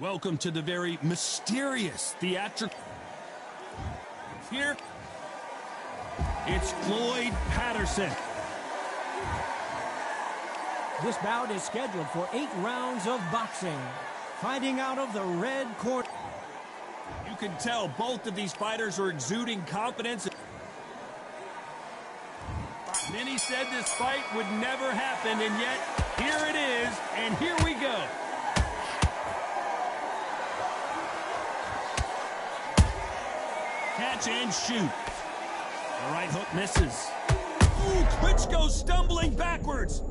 Welcome to the very mysterious theatrical. Here, it's Floyd Patterson. This bout is scheduled for 8 rounds of boxing. Fighting out of the red corner. You can tell both of these fighters are exuding confidence. Many said this fight would never happen, and yet here it is, and here we go. Catch and shoot. The right hook misses. Ooh, Klitschko stumbling backwards.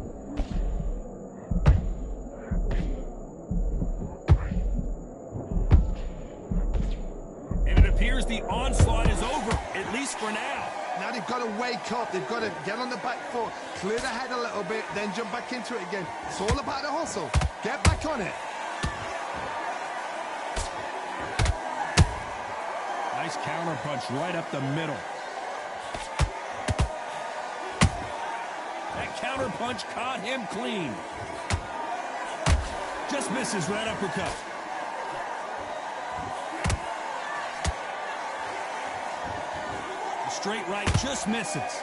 And it appears the onslaught is over, at least for now. Now they've got to wake up. They've got to get on the back foot, clear the head a little bit, then jump back into it again. It's all about the hustle. Get back on it. Nice counter punch right up the middle. That counter punch caught him clean. Just misses right uppercut. The straight right just misses.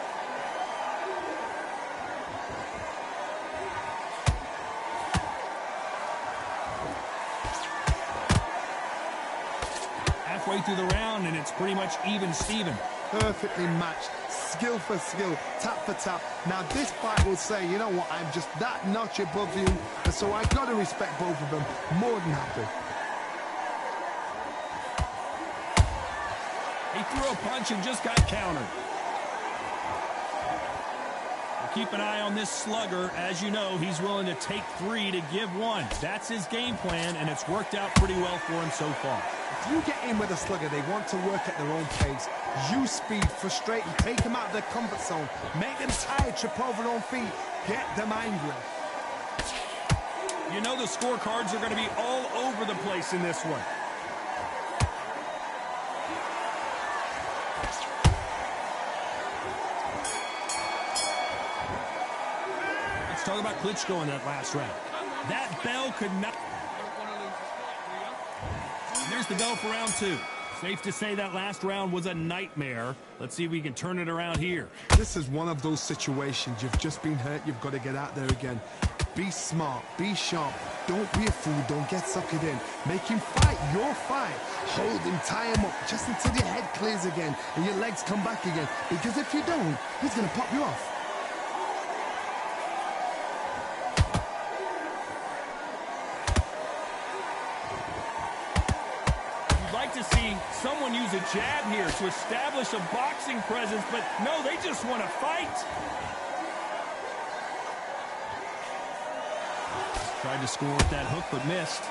Halfway through the round, and it's pretty much even Steven. Perfectly matched, skill for skill, tap for tap. Now this fight will say, you know what, I'm just that notch above you, and so I got to respect both of them. More than happy. He threw a punch and just got countered. We'll keep an eye on this slugger. As you know, he's willing to take 3 to give 1. That's his game plan, and it's worked out pretty well for him so far. If you get in with a slugger, they want to work at their own pace. Use speed, frustrate them, take them out of their comfort zone, make them tired, trip over their own feet, get them angry. You know the scorecards are going to be all over the place in this one. Let's talk about Klitschko in that last round. That bell could not... There's the bell for round 2. Safe to say that last round was a nightmare. Let's see if we can turn it around here. This is one of those situations. You've just been hurt. You've got to get out there again. Be smart. Be sharp. Don't be a fool. Don't get suckered in. Make him fight your fight. Hold him. Tie him up just until your head clears again and your legs come back again. Because if you don't, he's going to pop you off. To see someone use a jab here to establish a boxing presence, but no, they just want to fight. Tried to score with that hook, but missed.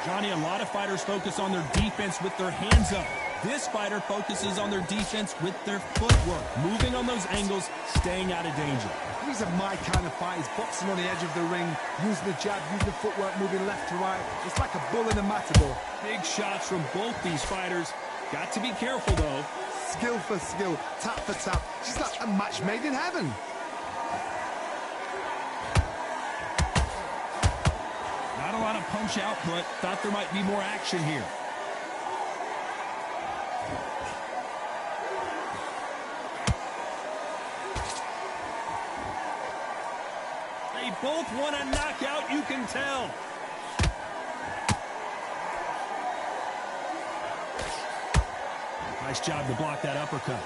Johnny, a lot of fighters focus on their defense with their hands up. This fighter focuses on their defense with their footwork, moving on those angles, staying out of danger. These are my kind of fights, boxing on the edge of the ring, using the jab, using the footwork, moving left to right. It's like a bull in a matador. Big shots from both these fighters. Got to be careful, though. Skill for skill, tap for tap. She's like a match made in heaven. Not a lot of punch output. Thought there might be more action here. They both want a knockout, you can tell. Nice job to block that uppercut.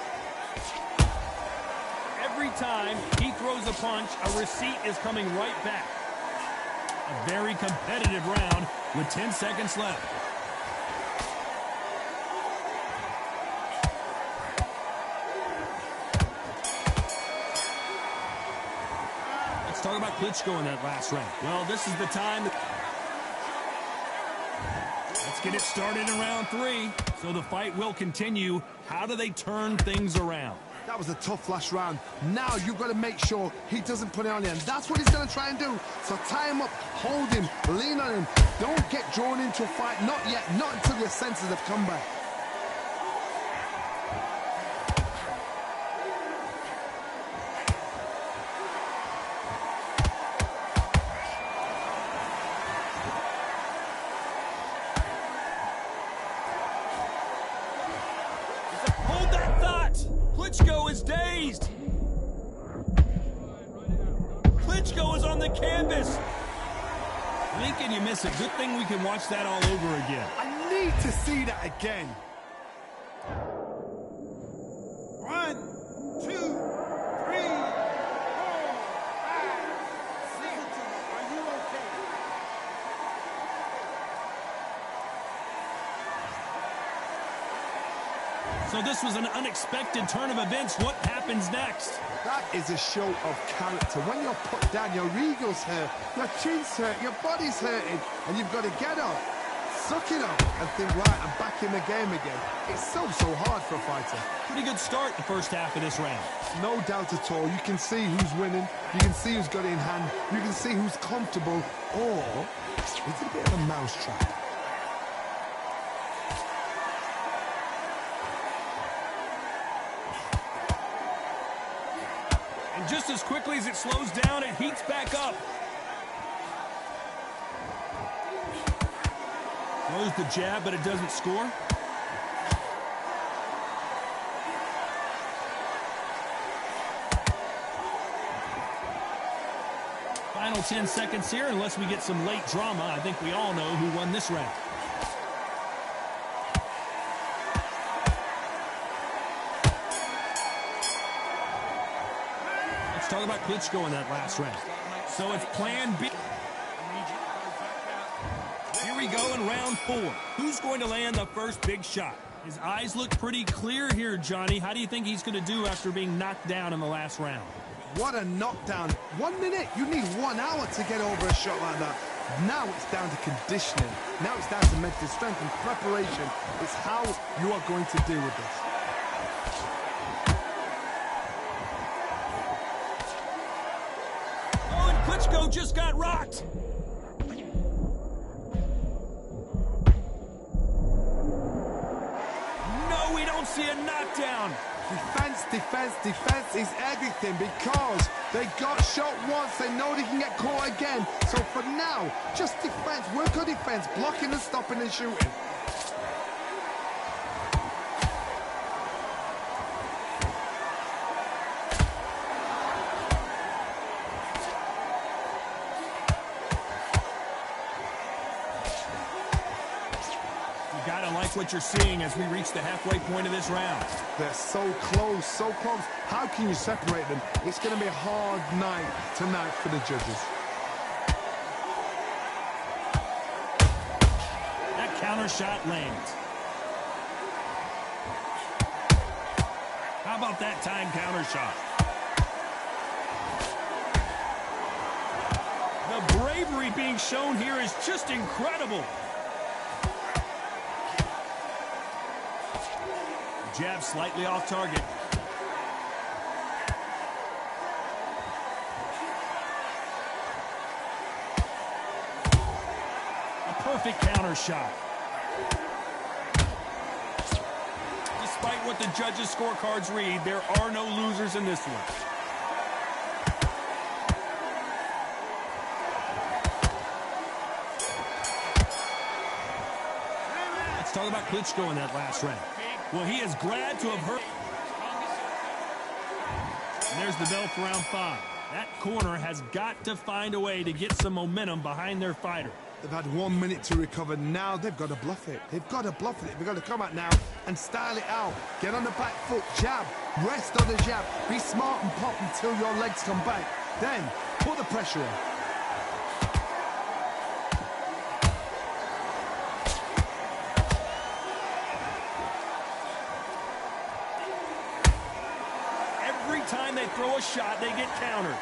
Every time he throws a punch, a receipt is coming right back. A very competitive round with 10 seconds left. Let's talk about Klitschko in that last round. Well, this is the time. Let's get it started in round 3. So the fight will continue. How do they turn things around? That was a tough last round. Now you've got to make sure he doesn't put it on you, and that's what he's going to try and do. So tie him up, hold him, lean on him. Don't get drawn into a fight. Not yet. Not until your senses have come back. Klitschko is dazed. Klitschko is on the canvas. When can you miss it? Good thing we can watch that all over again. I need to see that again. 1, 2, 3, 4, 5, 6. Are you okay? So this was an unexpected turn of events. What happens next? That is a show of character. When you're put down, your ego's hurt, your chin's hurt, your body's hurting, and you've got to get up, suck it up, and think, right, I'm back in the game again. It's so hard for a fighter. Pretty good start the first half of this round. No doubt at all. You can see who's winning. You can see who's got it in hand. You can see who's comfortable. Or it's a bit of a mousetrap. And just as quickly as it slows down, it heats back up. Throws the jab, but it doesn't score. Final 10 seconds here, unless we get some late drama. I think we all know who won this round. Let's talk about Klitschko in that last round. So it's plan B. Here we go in round 4. Who's going to land the first big shot? His eyes look pretty clear here, Johnny. How do you think he's going to do after being knocked down in the last round? What a knockdown. 1 minute. You need 1 hour to get over a shot like that. Now it's down to conditioning. Now it's down to mental strength and preparation. It's how you are going to deal with this. Oh, and Klitschko just got rocked. No, we don't see a knockdown. Defense, defense, defense is everything because they got shot once. They know they can get caught again. So for now, just defense. Work on defense, blocking and stopping and shooting. What you're seeing as we reach the halfway point of this round. They're so close, so close. How can you separate them? It's going to be a hard night tonight for the judges. That counter shot lands. How about that time counter shot? The bravery being shown here is just incredible. Jab slightly off target. A perfect counter shot. Despite what the judges' scorecards read, there are no losers in this one. Let's talk about Klitschko in that last round. Well, he is glad to have hurt. And there's the bell for round 5. That corner has got to find a way to get some momentum behind their fighter. They've had 1 minute to recover. Now they've got to bluff it. They've got to bluff it. They've got to come out now and style it out. Get on the back foot, jab, rest on the jab. Be smart and pop until your legs come back. Then put the pressure on. Time they throw a shot, they get countered.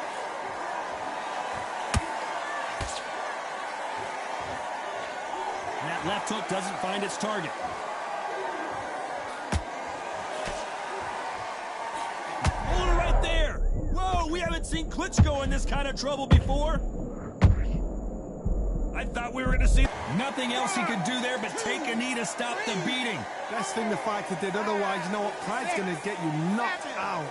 And that left hook doesn't find its target. Hold it right there. Whoa, we haven't seen Klitschko in this kind of trouble before. I thought we were going to see nothing else he could do there but take a knee to stop the beating. Best thing the fighter did. Otherwise, you know what? Pride's going to get you knocked out.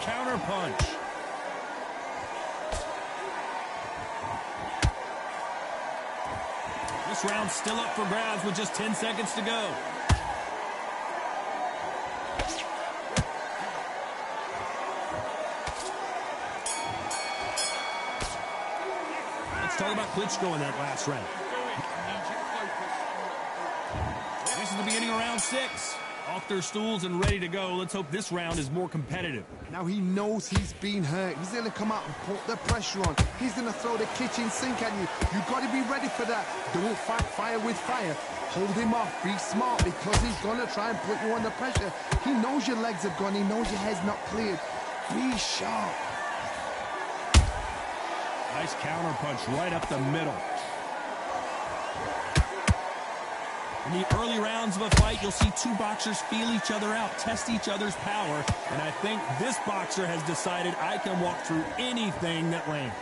counter punch. This round's still up for grabs with just 10 seconds to go. Let's talk about Klitschko in that last round. This is the beginning of round 6. Off their stools and ready to go. Let's hope this round is more competitive. Now he knows he's been hurt. He's going to come out and put the pressure on. He's going to throw the kitchen sink at you. You've got to be ready for that. Don't fight fire with fire. Hold him off. Be smart because he's going to try and put you under pressure. He knows your legs have gone. He knows your head's not cleared. Be sharp. Nice counter punch right up the middle. In the early rounds of a fight, you'll see two boxers feel each other out, test each other's power, and I think this boxer has decided I can walk through anything that lands.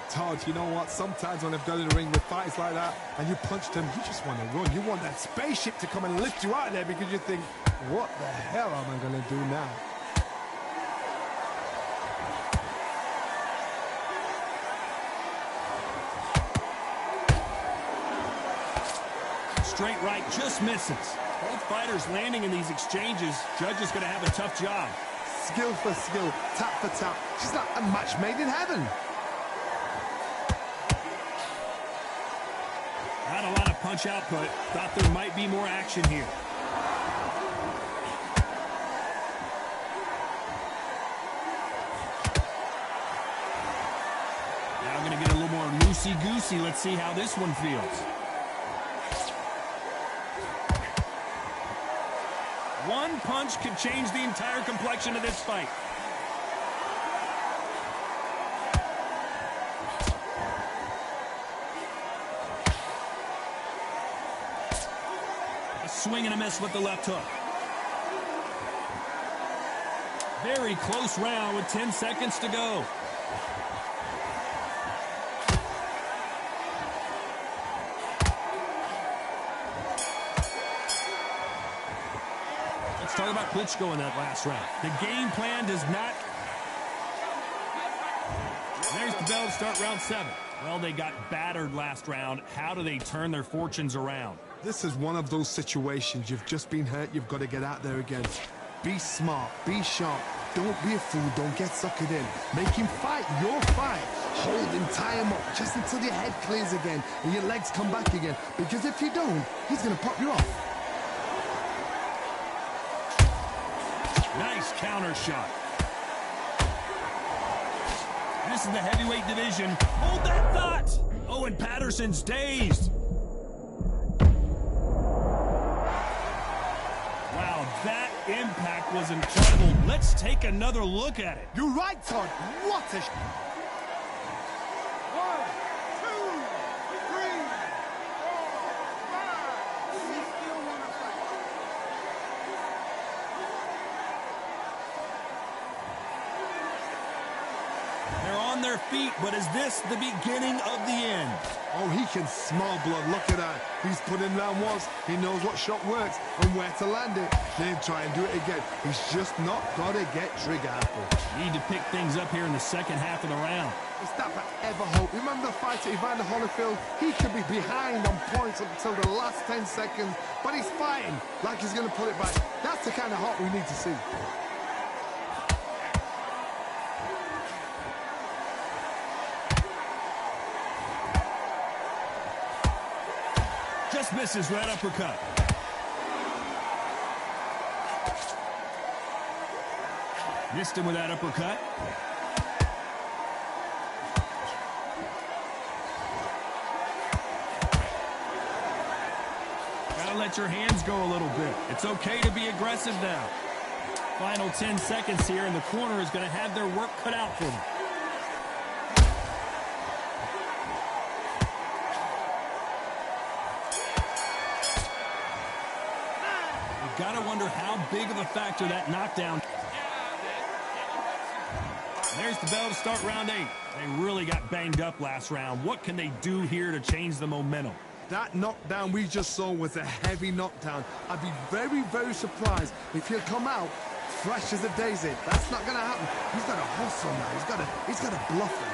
Todd, you know what? Sometimes when I've done in the ring with fights like that, and you punched him, you just want to run. You want that spaceship to come and lift you out of there because you think, what the hell am I going to do now? Straight right just misses. Both fighters landing in these exchanges. Judge is going to have a tough job. Skill for skill, tap for tap. She's like a match made in heaven. Not a lot of punch output. Thought there might be more action here. Now going to get a little more loosey-goosey. Let's see how this one feels. One punch could change the entire complexion of this fight. A swing and a miss with the left hook. Very close round with 10 seconds to go. Talk about Klitschko in that last round. The game plan does not. There's the bell to start round 7. Well, they got battered last round. How do they turn their fortunes around? This is one of those situations. You've just been hurt. You've got to get out there again. Be smart. Be sharp. Don't be a fool. Don't get suckered in. Make him fight your fight. Hold him, tie him up just until your head clears again and your legs come back again. Because if you don't, he's going to pop you off. Nice counter shot. This is the heavyweight division. Hold that thought. Owen Patterson's dazed. Wow, that impact was incredible. Let's take another look at it. You're right, Todd. What a... 1, 2, 3, 4, 5. We still want to fight. They're on their feet, but is this the beginning of the end? Oh, he can smell blood. Look at that. He's put in round once. He knows what shot works and where to land it. Then try and do it again. He's just not got to get trigger happy. Need to pick things up here in the second half of the round. Is that ever hope? Remember the fight at Evander Holyfield? He could be behind on points up until the last 10 seconds, but he's fighting like he's going to pull it back. That's the kind of hope we need to see. Just misses right uppercut. Missed him with that uppercut. Gotta let your hands go a little bit. It's okay to be aggressive now. Final 10 seconds here, and the corner is going to have their work cut out for them. Gotta wonder how big of a factor that knockdown. There's the bell to start round 8. They really got banged up last round. What can they do here to change the momentum? That knockdown we just saw was a heavy knockdown. I'd be very, very surprised if he'll come out fresh as a daisy. That's not going to happen. He's got to hustle now. He's got to bluff him.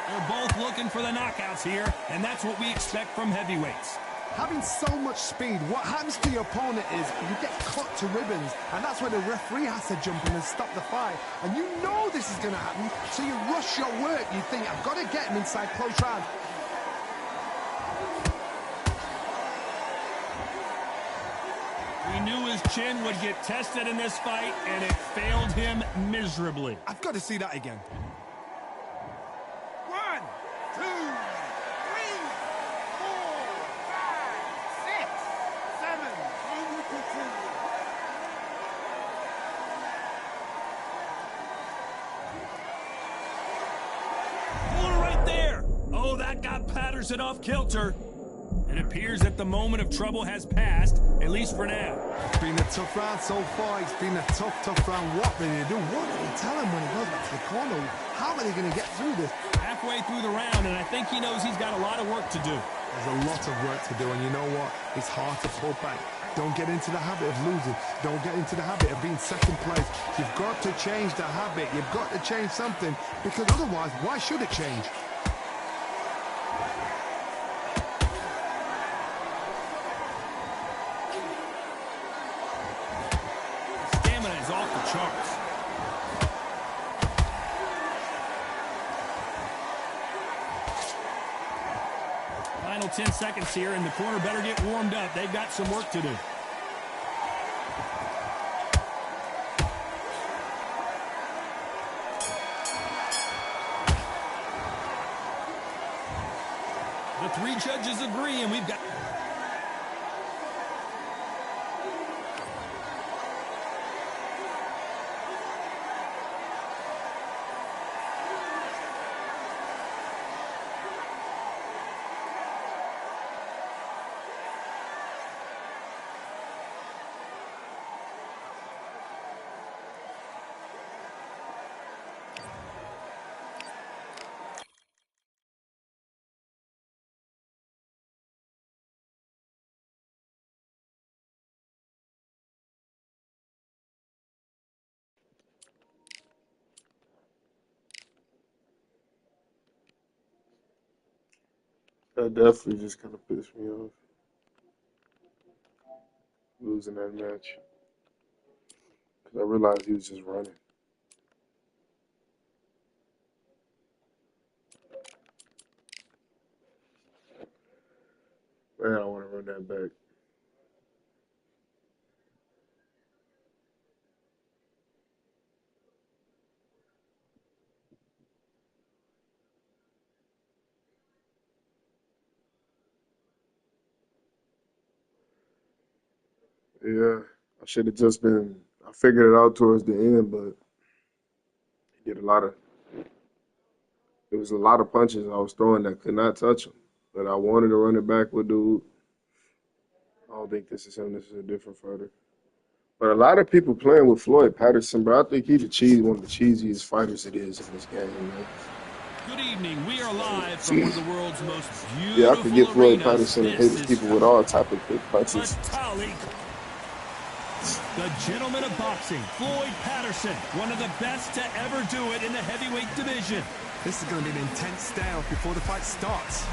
They're both looking for the knockouts here, and that's what we expect from heavyweights. Having so much speed, what happens to your opponent is you get cut to ribbons, and that's where the referee has to jump in and stop the fight. And you know this is going to happen, so you rush your work. You think, I've got to get him inside close round. We knew his chin would get tested in this fight, and it failed him miserably. I've got to see that again. 1, 2, 3, 4, 5, 6, 7. And we continue. Pull right there. Oh, that got Patterson off kilter. It appears that the moment of trouble has passed, at least for now. It's been a tough round so far. It's been a tough round. What are they do? What do they tell him when he goes back to the corner? How are they going to get through this? Halfway through the round, and I think he knows he's got a lot of work to do. There's a lot of work to do, and you know what? It's hard to pull back. Don't get into the habit of losing. Don't get into the habit of being second place. You've got to change the habit. You've got to change something, because otherwise, why should it change? Stamina is off the charts. Final 10 seconds here, and the corner better get warmed up. They've got some work to do. The three judges agree, and we've got... That definitely just kind of pissed me off, losing that match. Because I realized he was just running. Man, I want to run that back. Yeah, I should have just been, I figured it out towards the end, but he did it was a lot of punches I was throwing that could not touch him. But I wanted to run it back with dude. I don't think this is him. This is a different fighter. But a lot of people playing with Floyd Patterson, bro. I think he's one of the cheesiest fighters it is in this game, man. Good evening. We are live from one of the world's most beautiful Yeah, I could get Floyd arenas. Patterson and This hit is people with all type of quick punches. Batali, the gentleman of boxing, Floyd Patterson, one of the best to ever do it in the heavyweight division. This is going to be an intense standoff before the fight starts.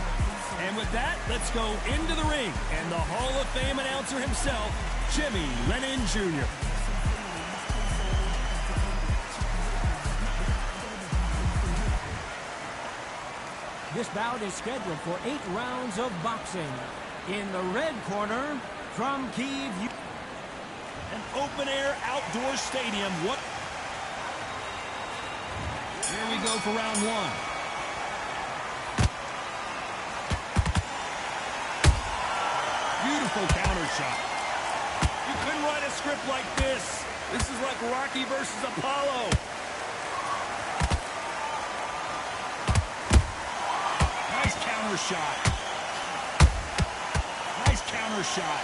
And with that, let's go into the ring. And the Hall of Fame announcer himself, Jimmy Lennon Jr. This bout is scheduled for 8 rounds of boxing. In the red corner, from Kyiv, An open-air outdoor stadium. Here we go for round one. Beautiful counter shot. You couldn't write a script like this. This is like Rocky versus Apollo. Nice counter shot. Nice counter shot.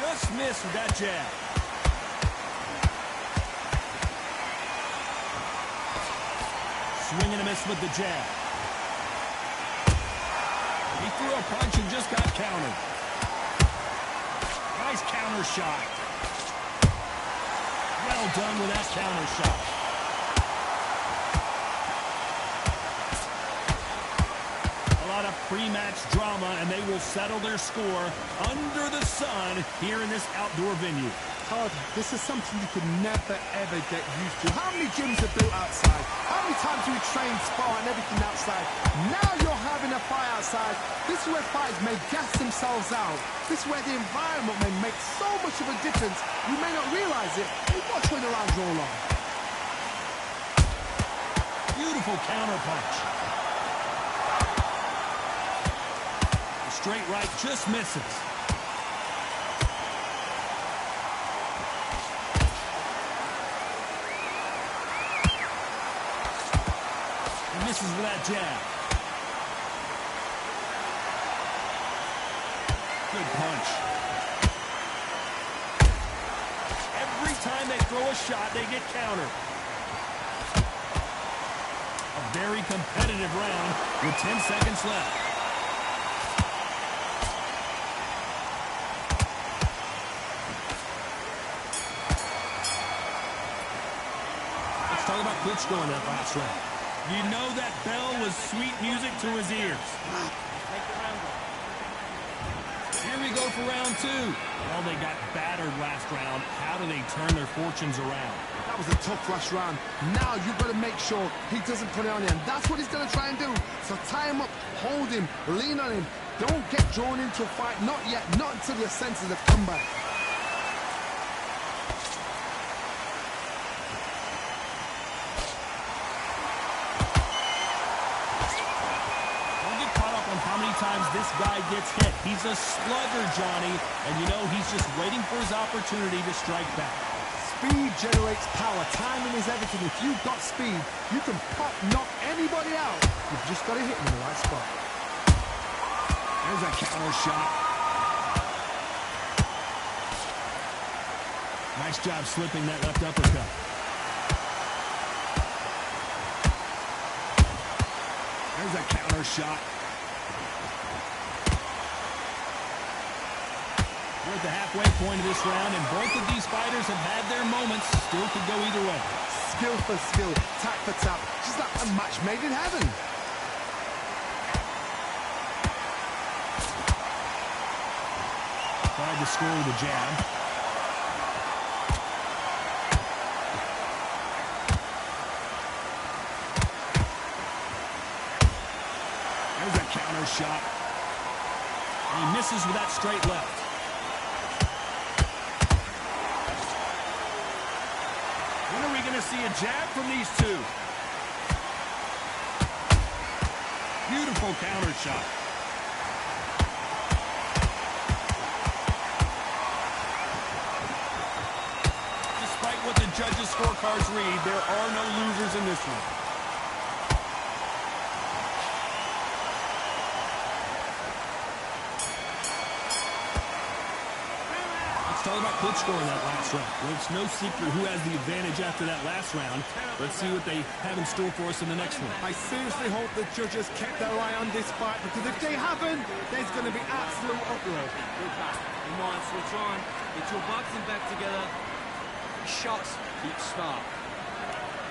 Just missed with that jab. Swing and a miss with the jab. threw a punch and just got countered. Nice counter shot. Well done with that counter shot. A lot of pre-match drama, and they will settle their score under the sun here in this outdoor venue. Todd, this is something you could never, ever get used to. How many gyms are built outside? How many times do we train, spar, and everything outside? Now you're having a fight outside. This is where fighters may gas themselves out. This is where the environment may make so much of a difference. You may not realize it. You watch when the rounds roll on. Beautiful counter punch. The straight right just misses. Misses with that jab. Good punch. Every time they throw a shot, they get countered. A very competitive round with 10 seconds left. Let's talk about Klitschko in that last round. You know that bell was sweet music to his ears. Here we go for round two. Well, they got battered last round. How do they turn their fortunes around? That was a tough last round. Now you've got to make sure he doesn't put it on you. And that's what he's going to try and do. So tie him up, hold him, lean on him. Don't get drawn into a fight. Not yet. Not until your senses have come back. Times this guy gets hit. He's a slugger, Johnny, and you know he's just waiting for his opportunity to strike back. Speed generates power. Timing is everything. If you've got speed, you can pop, knock anybody out. You've just got to hit him in the right spot. There's a counter shot. Nice job slipping that left uppercut. There's a counter shot. We're at the halfway point of this round, and both of these fighters have had their moments. Still could go either way. Skill for skill, tap for tap. Just like a match made in heaven. Tried to score with a jab. There's a counter shot. And he misses with that straight left. See a jab from these two. Beautiful counter shot. Despite what the judges' scorecards read, there are no losers in this one. Talk about Klitschko in that last round. Well, it's no secret who has the advantage after that last round. Let's see what they have in store for us in the next one. I seriously hope the judges kept their eye on this fight, because if they haven't, there's going to be absolute uproar. Come on, switch on. Get your boxing back together. Shots, keep sharp.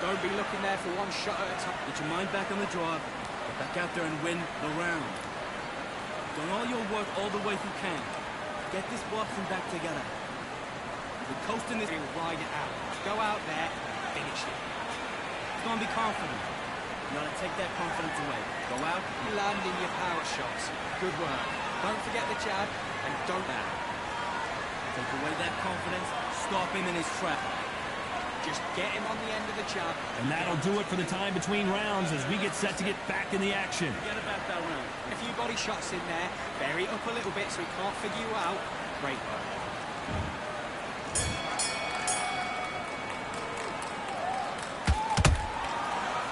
Don't be looking there for one shot at a time. Get your mind back on the drive. Get back out there and win the round. Done all your work all the way through camp. Get this boxing back together. We're coasting this and ride it out. Go out there, finish it. It's gonna be confident. You gotta take that confidence away. Go out, land in your power shots. Good work. Don't forget the jab, and don't back. Take away that confidence, stop him in his trap. Just get him on the end of the jab. And that'll do it for the time between rounds as we get set to get back in the action. Forget about that round. A few body shots in there. Bury it up a little bit so he can't figure you out. Great work.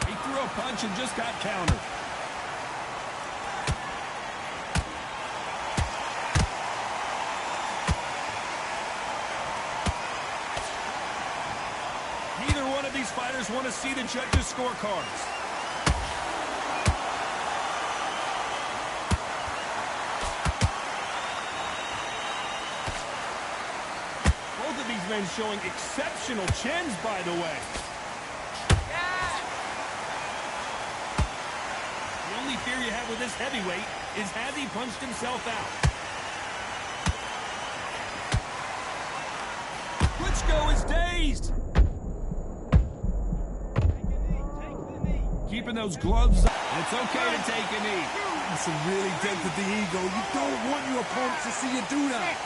He threw a punch and just got countered. Neither one of these fighters want to see the judges' scorecards. friends showing exceptional chins, by the way. The only fear you have with this heavyweight is has he punched himself out? Klitschko is dazed. Keeping those gloves up. It's okay to take a knee. That's a really dented the ego. You don't want your opponent to see you do that.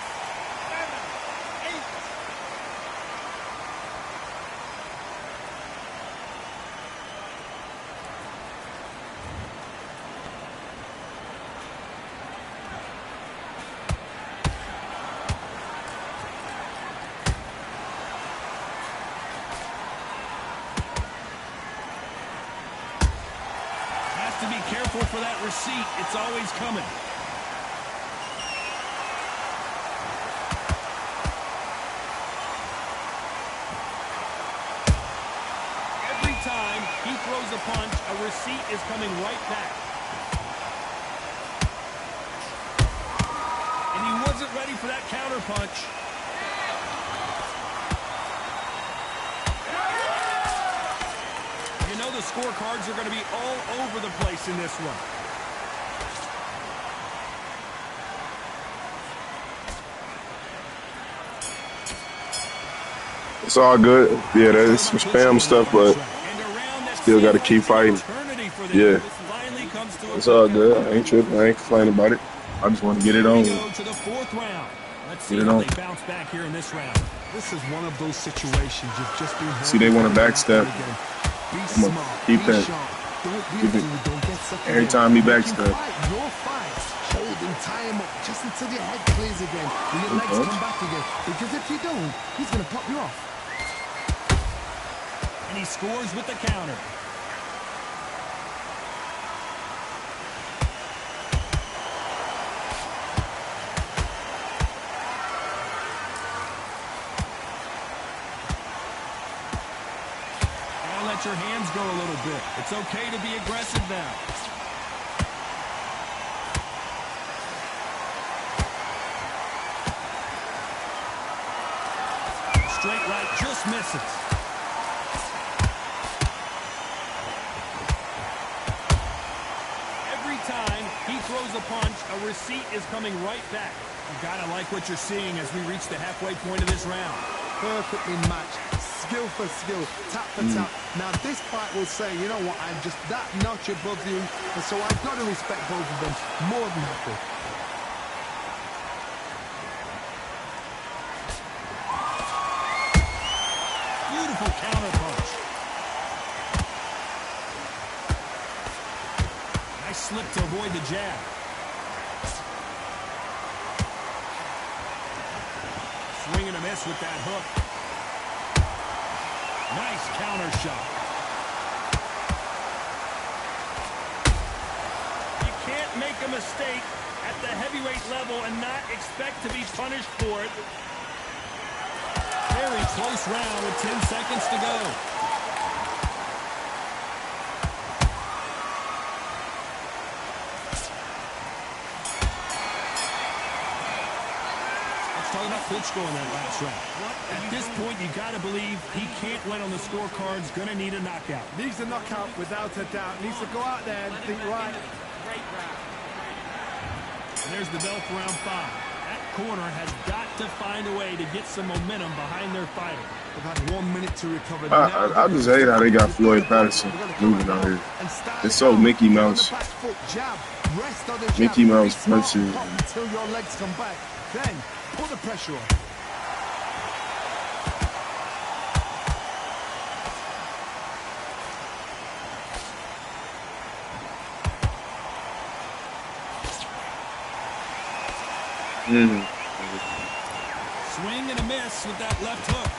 To be careful for that receipt. It's always coming. Every time he throws a punch, a receipt is coming right back. And he wasn't ready for that counter punch. The scorecards are going to be all over the place in this one. It's all good. Yeah, that's some spam stuff, but still got to keep fighting. Yeah, it's all good. I ain't tripping. I ain't complaining about it. I just want to get it on. Get it on. This is one of those situations you've just been. See, they want to backstep. I'm gonna keep that. Every time he backstep. Hold and tie him up just until your head clears again. And your legs come back again. Because if you don't, he's gonna pop you off. And he scores with the counter. Let your hands go a little bit. It's okay to be aggressive now. Straight right just misses. Every time he throws a punch, a receipt is coming right back. You've got to like what you're seeing as we reach the halfway point of this round. Perfectly matched. Skill for skill, tap for tap. Now this fight will say, you know what, I'm just that notch above you, and so I've got to respect both of them more than happy. Beautiful counter punch. Nice slip to avoid the jab. Swing and a miss with that hook. Nice counter shot. You can't make a mistake at the heavyweight level and not expect to be punished for it. Very close round with 10 seconds to go. Talking about Klitschko in that last round. At this point, you got to believe he can't win on the scorecards. Going to need a knockout. Needs a knockout without a doubt. Needs to go out there and think right. And there's the bell for round 5. That corner has got to find a way to get some momentum behind their fighter. They've had 1 minute to recover. I just hate how they got Floyd Patterson moving out here. It's so Mickey Mouse. Mickey Mouse punches. Until your legs come back. Then put the pressure on. Swing and a miss with that left hook.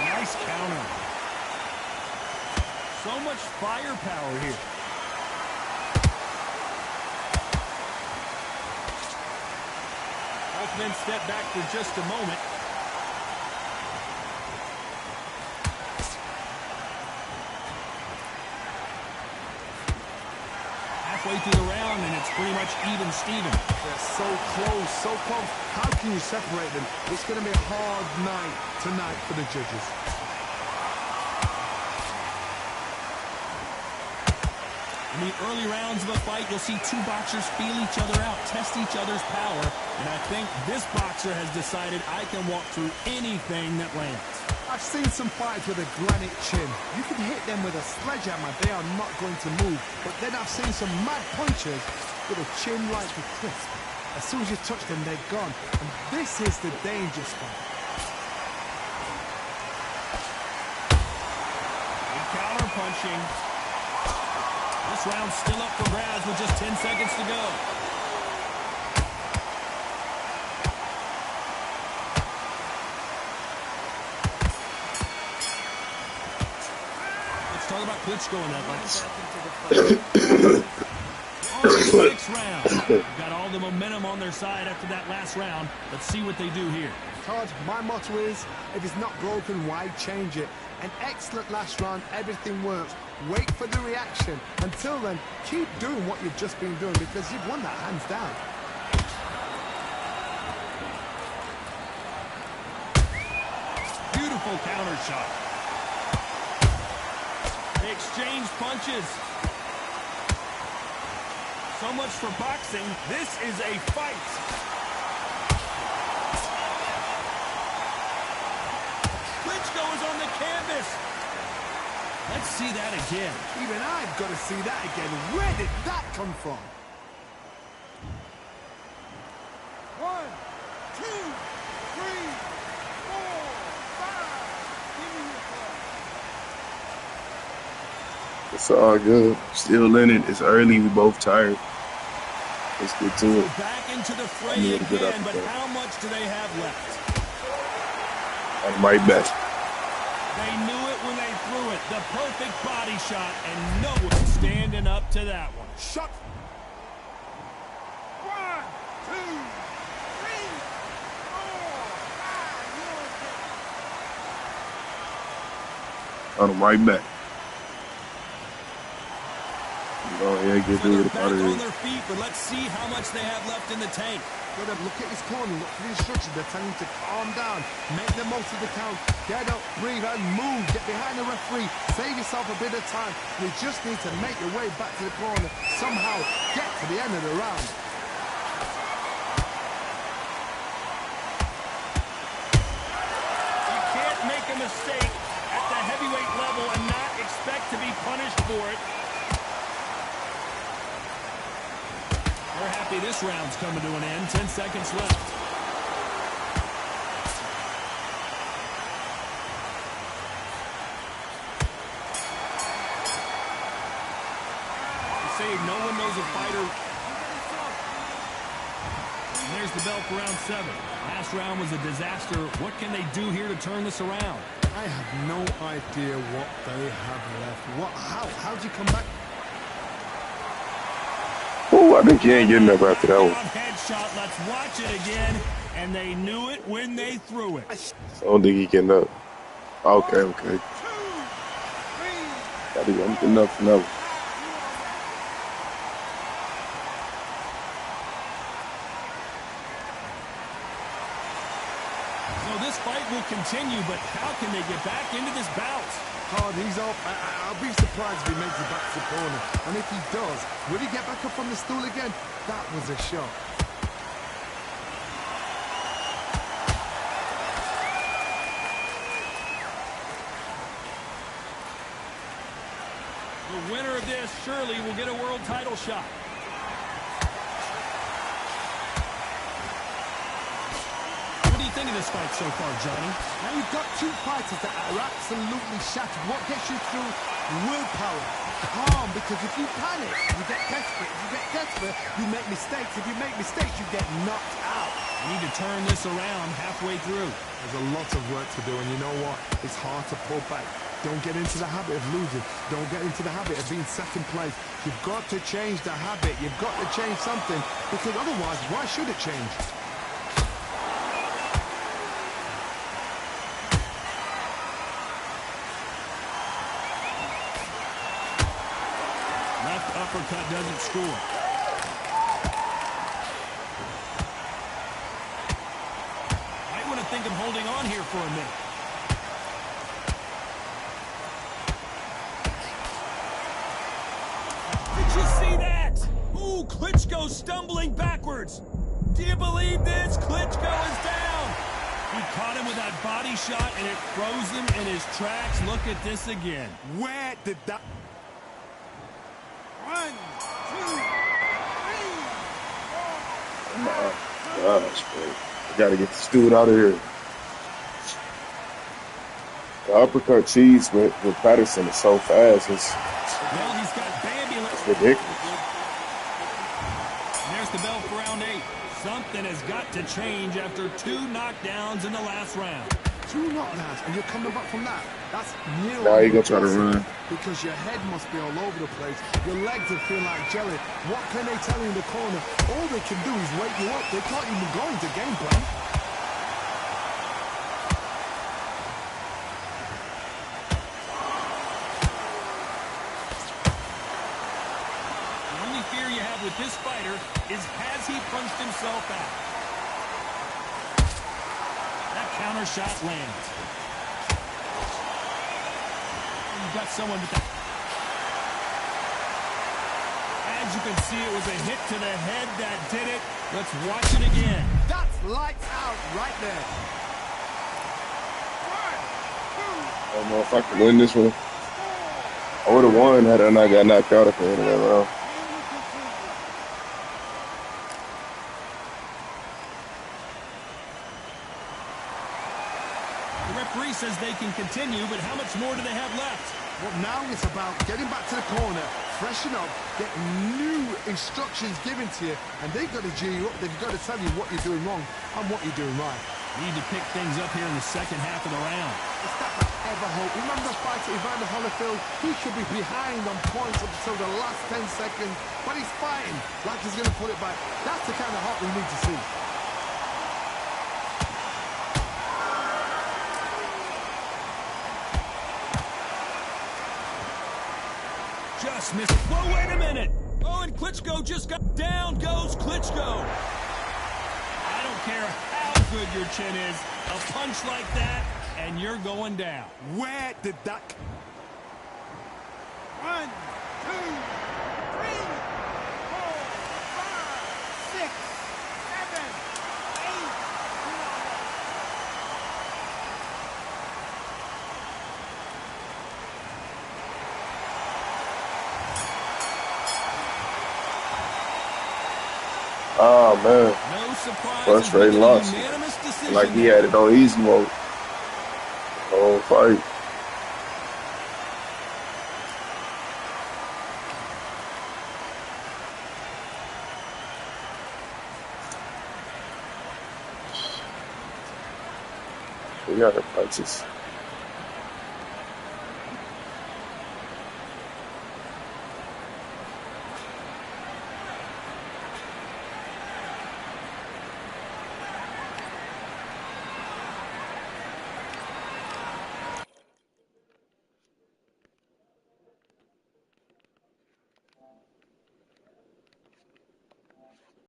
Nice counter. So much firepower here. Both men step back for just a moment. halfway through the round, and it's pretty much even Steven. They're so close, so close. How can you separate them? It's going to be a hard night tonight for the judges. In the early rounds of a fight, you'll see two boxers feel each other out, test each other's power, and I think this boxer has decided I can walk through anything that lands. I've seen some fights with a granite chin. You can hit them with a sledgehammer, they are not going to move. But then I've seen some mad punchers with a chin like a crisp. As soon as you touch them, they're gone. And this is the danger spot. Good counter punching. This round's still up for grabs with just 10 seconds to go. Let's talk about Klitschko in that last. On the sixth round. Got all the momentum on their side after that last round. Let's see what they do here. Todd, my motto is, if it's not broken, why change it? An excellent last round, everything works. Wait for the reaction. Until then, keep doing what you've just been doing because you've won that hands down. Beautiful counter shot. They exchange punches. So much for boxing. This is a fight. Klitschko is on the canvas. Let's see that again. Even I've got to see that again. Where did that come from? 1, 2, 3, 4, 5. Give me your call. It's all good. Still in it. It's early. We both tired. Let's get to it. Back into the fray again, but how much do they have left? I'm right back. They knew it when they threw it. The perfect body shot, and no one standing up to that one. Shot. 1, 2, 3, 4, 5. I'm right back. Oh yeah, get So through they're it. back Out of on here. their feet, but let's see how much they have left in the tank. Gotta look at his corner, look for the instructions. They're telling him to calm down, make the most of the count, get up, breathe, and move. Get behind the referee, save yourself a bit of time. You just need to make your way back to the corner, somehow get to the end of the round. You can't make a mistake at the heavyweight level and not expect to be punished for it. They're happy this round's coming to an end. 10 seconds left. They say no one knows a fighter. And there's the bell for round 7. Last round was a disaster. What can they do here to turn this around? I have no idea what they have left. How'd you come back? Oh, I think he ain't getting up after that one. Headshot. Let's watch it again. And they knew it when they threw it. I don't think he getting up. Okay. 2, 3. I'm getting up for now. So this fight will continue, but how can they get back into this bout? Hard, he's up. I'll be surprised if he makes it back to the corner. And if he does, will he get back up on the stool again? That was a shot. The winner of this surely will get a world title shot. What do you think of this fight so far, Johnny? Now you've got two fighters that are absolutely shattered. What gets you through? Willpower. Calm, because if you panic, you get desperate. If you get desperate, you make mistakes. If you make mistakes, you get knocked out. You need to turn this around halfway through. There's a lot of work to do, and you know what? It's hard to pull back. Don't get into the habit of losing. Don't get into the habit of being second place. You've got to change the habit. You've got to change something, because otherwise, why should it change? Left Uppercut doesn't score. Might want to think of holding on here for a minute. Did you see that? Ooh, Klitschko stumbling backwards. Do you believe this? Klitschko is down. He caught him with that body shot, and it froze him in his tracks. Look at this again. Where did that... 1, 2, 3, 4. Gosh, man. I gotta get this dude out of here. The uppercut cheese with Patterson is so fast. It's Well, he's got Bambi. ridiculous. And there's the bell for round 8. Something has got to change after 2 knockdowns in the last round. 2 knockdowns, and you're coming back from that. That's near. Now you gonna try to run. Because your head must be all over the place. Your legs are feeling like jelly. What can they tell you in the corner? All they can do is wake you up. They can't even go into game plan. The only fear you have with this fighter is has he punched himself out? That counter shot lands. You've got someone with that. As you can see, it was a hit to the head that did it. Let's watch it again. That's lights out right there. I don't know if I can win this one. I would have won had I not got knocked out at the end of that round. The referee says they can continue, but how much more do they have left? Well, now it's about getting back to the corner, freshen up, get new instructions given to you, and they've got to G you up. They've got to tell you what you're doing wrong and what you're doing right. Need to pick things up here in the second half of the round. It's that ever hope. Remember the fight at Evander Holyfield? He should be behind on points up until the last 10 seconds, but he's fighting like he's going to put it back. That's the kind of heart we need to see. Just missed. Whoa, wait a minute. Oh, and Klitschko just got down. Goes Klitschko. I don't care how good your chin is. A punch like that, and you're going down. Where did that... 1, 2, 3, 4, 5, 6, 7, 8. Oh man, No surprise. frustrating loss. Unanimous decision. Like he had it on easy mode. The whole fight. We got the punches.